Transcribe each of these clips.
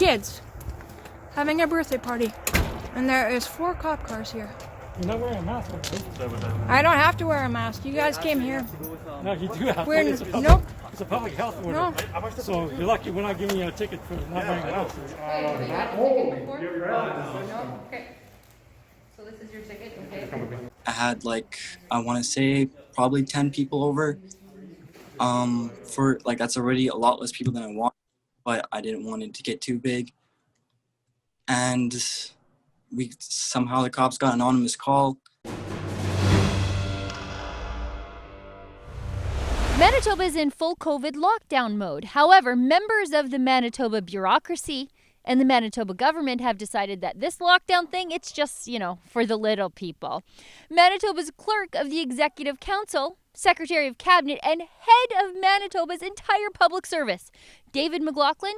kids having a birthday party, and there is 4 cop cars here. You're not wearing a mask. I don't have to wear a mask. You guys came here. No, you do have to. We're, It's a public, nope. It's a public health order. No. So you're lucky we're not giving you a ticket for not wearing a mask. Okay. So this is your ticket, okay? I had I want to say probably 10 people over. For that's already a lot less people than I want, but I didn't want it to get too big. And somehow the cops got an anonymous call. Manitoba is in full COVID lockdown mode. However, members of the Manitoba bureaucracy and the Manitoba government have decided that this lockdown thing, it's just, for the little people. Manitoba's clerk of the Executive Council, Secretary of Cabinet, and head of Manitoba's entire public service, David McLaughlin,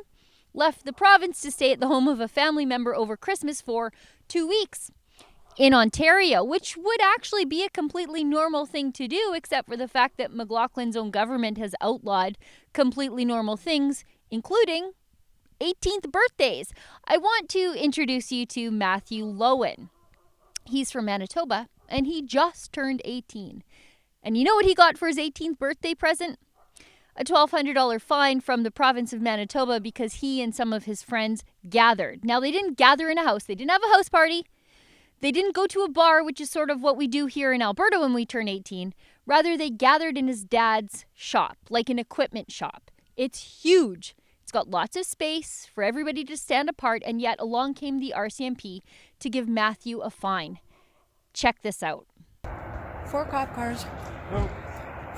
left the province to stay at the home of a family member over Christmas for 2 weeks in Ontario, which would actually be a completely normal thing to do, except for the fact that McLaughlin's own government has outlawed completely normal things, including 18th birthdays. I want to introduce you to Matthew Loewen. He's from Manitoba, and he just turned 18. And you know what he got for his 18th birthday present? A $1,200 fine from the province of Manitoba because he and some of his friends gathered. Now, they didn't gather in a house. They didn't have a house party. They didn't go to a bar, which is sort of what we do here in Alberta when we turn 18. Rather, they gathered in his dad's shop, like an equipment shop. It's huge. It's got lots of space for everybody to stand apart, and yet along came the RCMP to give Matthew a fine. Check this out. 4 cop cars. No.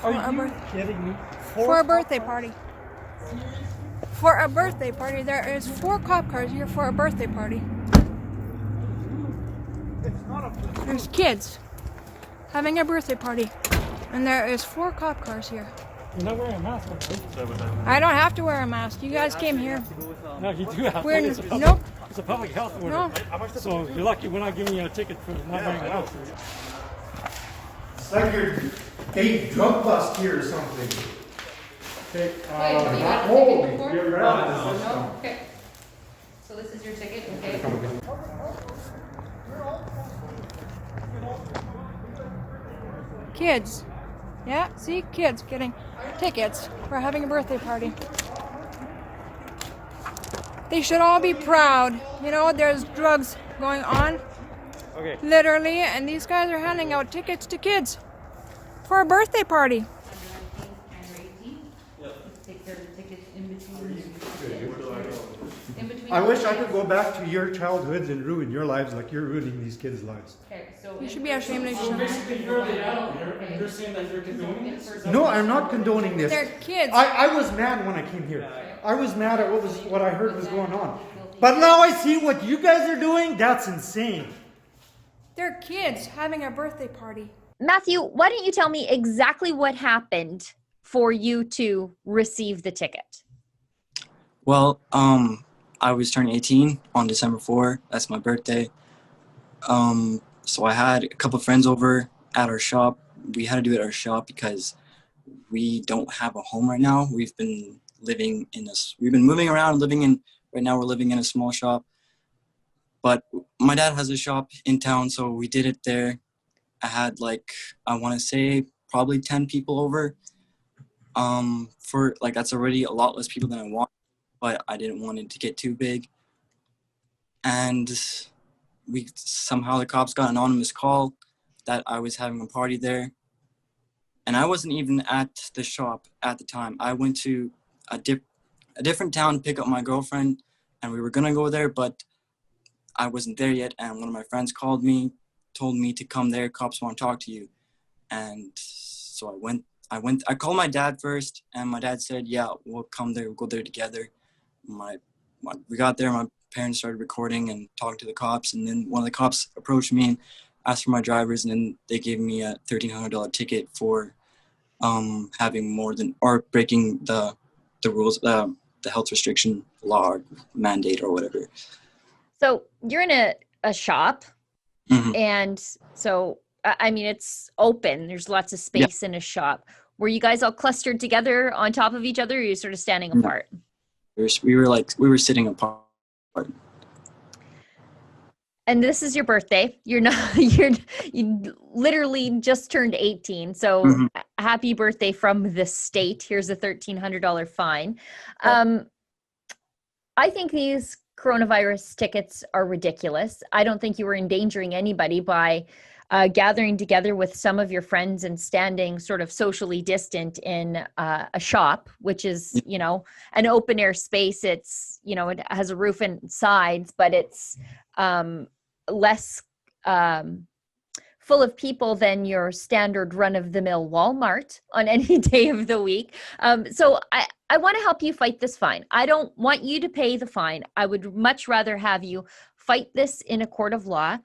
Are you kidding me? For a birthday party. For a birthday party. There is 4 cop cars here for a birthday party. There's kids having a birthday party, and there is 4 cop cars here. You're not wearing a mask. I don't have to wear a mask. You guys came here. No, you do have to. We're, It's a public, nope. It's a public health order. No. So you're lucky we're not giving you a ticket for not wearing a mask. It's like you're a drug bust here or something. Wait, you got a ticket before? No? Okay. So this is your ticket, okay? Kids. Yeah, see? Kids getting tickets for having a birthday party. They should all be proud. There's drugs going on. Okay. Literally, and these guys are handing out tickets to kids for a birthday party. I wish I could go back to your childhoods and ruin your lives like you're ruining these kids' lives. Okay, so You should be ashamed of So yourself. basically you're the adult here, and you're saying that you're condoning this? No, I'm not condoning this. They're kids. I was mad when I came here. I was mad at what I heard was going on. But now I see what you guys are doing. That's insane. They're kids having a birthday party. Matthew, why don't you tell me exactly what happened for you to receive the ticket? Well, I was turning 18 on December 4. That's my birthday. So I had a couple of friends over at our shop. We had to do it at our shop because we don't have a home right now. We've been moving around, right now we're living in a small shop. But my dad has a shop in town, so we did it there. I had I want to say probably 10 people over. For that's already a lot less people than I want, but I didn't want it to get too big. And somehow the cops got an anonymous call that I was having a party there. And I wasn't even at the shop at the time. I went to a different town to pick up my girlfriend, and we were going to go there, but I wasn't there yet. And one of my friends called me, told me to come there. Cops want to talk to you. And so I went. I called my dad first, and my dad said, yeah, we'll come there. We'll go there together. We got there. My parents started recording and talking to the cops. And then one of the cops approached me and asked for my drivers. And then they gave me a $1,300 ticket for breaking the rules, the health restriction law or mandate or whatever. So you're in a shop, Mm-hmm. and so, it's open. There's lots of space in a shop. Were you guys all clustered together on top of each other, or are you sort of standing apart? We were sitting apart. And this is your birthday. You're not, you literally just turned 18. So Mhm. happy birthday from the state. Here's a $1,300 fine. Yeah. I think these coronavirus tickets are ridiculous. I don't think you were endangering anybody by gathering together with some of your friends and standing sort of socially distant in a shop, which is, you know, an open air space. It's, you know, it has a roof and sides, but it's less full of people than your standard run-of-the-mill Walmart on any day of the week. So I want to help you fight this fine. I don't want you to pay the fine. I would much rather have you fight this in a court of law.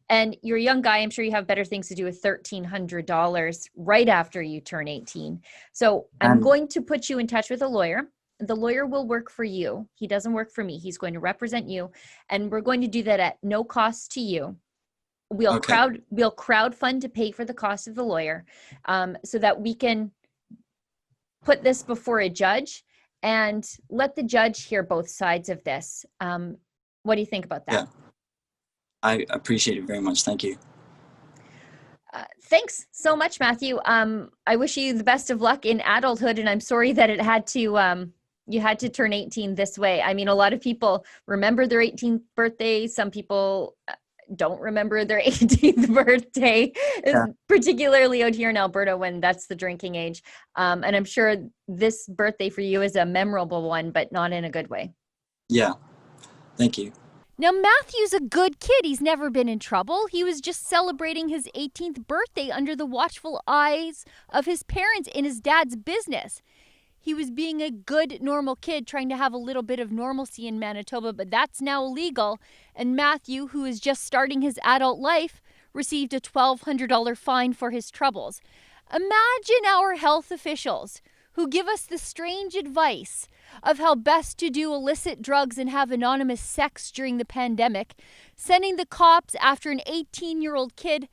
And you're a young guy. I'm sure you have better things to do with $1,300 right after you turn 18. So I'm going to put you in touch with a lawyer. The lawyer will work for you. He doesn't work for me. He's going to represent you. And we're going to do that at no cost to you. We'll crowdfund to pay for the cost of the lawyer, so that we can put this before a judge and let the judge hear both sides of this. What do you think about that? Yeah. I appreciate it very much. Thank you. Thanks so much, Matthew. I wish you the best of luck in adulthood, and I'm sorry that it had to you had to turn 18 this way. I mean, a lot of people remember their 18th birthday. Some people don't remember their 18th birthday, particularly out here in Alberta when that's the drinking age. And I'm sure this birthday for you is a memorable one, but not in a good way. Yeah. Thank you. Now, Matthew's a good kid. He's never been in trouble. He was just celebrating his 18th birthday under the watchful eyes of his parents in his dad's business. He was being a good, normal kid, trying to have a little bit of normalcy in Manitoba, but that's now illegal. And Matthew, who is just starting his adult life, received a $1,200 fine for his troubles. Imagine our health officials who give us the strange advice of how best to do illicit drugs and have anonymous sex during the pandemic, sending the cops after an 18-year-old kid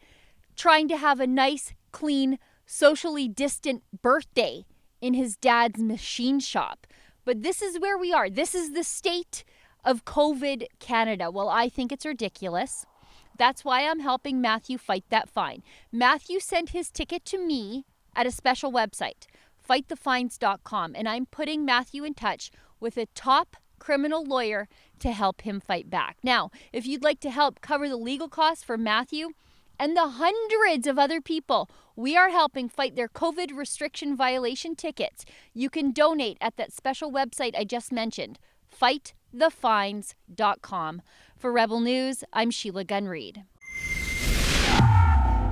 trying to have a nice, clean, socially distant birthday in his dad's machine shop. But this is where we are. This is the state of COVID Canada. Well, I think it's ridiculous. That's why I'm helping Matthew fight that fine. Matthew sent his ticket to me at a special website, fightthefines.com, and I'm putting Matthew in touch with a top criminal lawyer to help him fight back. Now, if you'd like to help cover the legal costs for Matthew and the hundreds of other people we are helping fight their COVID restriction violation tickets, you can donate at that special website I just mentioned, fightthefines.com. For Rebel News, I'm Sheila Gunn Reid.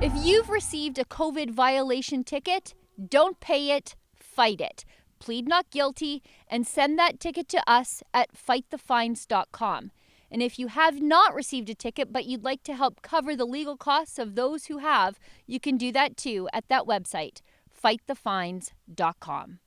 If you've received a COVID violation ticket, don't pay it, fight it. Plead not guilty and send that ticket to us at fightthefines.com. And if you have not received a ticket but you'd like to help cover the legal costs of those who have, you can do that too at that website, fightthefines.com.